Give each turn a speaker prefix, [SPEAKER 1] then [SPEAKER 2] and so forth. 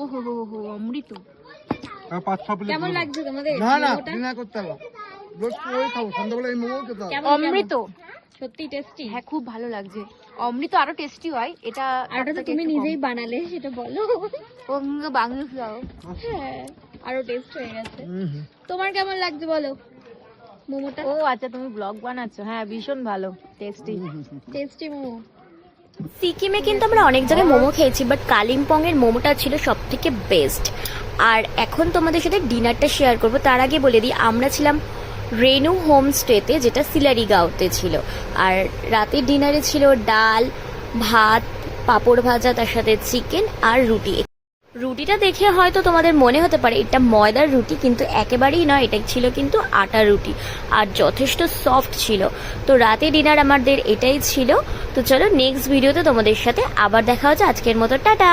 [SPEAKER 1] ও হো হো হো, অমৃত।
[SPEAKER 2] কেমন লাগছে তোমাদের?
[SPEAKER 3] না না ডিনার করতে হবে, রোজ ওই খাবো, সন্ধ্যাবেলা এই মোমো খেতে হবে।
[SPEAKER 1] অমৃত
[SPEAKER 2] সত্যি টেস্টি।
[SPEAKER 1] হ্যাঁ, খুব ভালো লাগছে। অমৃত আরো টেস্টি হয় এটা।
[SPEAKER 2] আর ওটা তো তুমি নিজেই বানালে, সেটা বলো।
[SPEAKER 1] বাংলা খাও।
[SPEAKER 2] হ্যাঁ, আরো টেস্ট হয়ে গেছে। তোমার কেমন লাগছে বলো মোমোটা?
[SPEAKER 1] ও আচ্ছা, তুমি ব্লগ বানাচ্ছো? হ্যাঁ, ভীষণ ভালো, টেস্টি।
[SPEAKER 2] টেস্টি মোমো।
[SPEAKER 4] সিকিমে কিন্তু আমরা অনেক জায়গায় মোমো খেয়েছি, বাট কালিম্পং এর মোমোটা ছিল সব থেকে বেস্ট। আর এখন তোমাদের সাথে ডিনারটা শেয়ার করব। তার আগে বলে দিই, আমরা ছিলাম রেনু হোমস্টেতে, যেটা সিলারিগাঁওতে ছিল। আর রাতের ডিনারে ছিল ডাল, ভাত, পাঁপড় ভাজা, তার সাথে চিকেন আর রুটি। রুটিটা দেখে হয়তো তোমাদের মনে হতে পারে এটা ময়দার রুটি, কিন্তু একেবারেই নয়, এটা ছিল কিন্তু আটার রুটি, আর যথেষ্ট সফট ছিল। তো রাতে ডিনার আমাদের এটাই ছিল। তো চলো নেক্সট ভিডিওতে তোমাদের সাথে আবার দেখা হচ্ছে। আজকের মতো টাটা।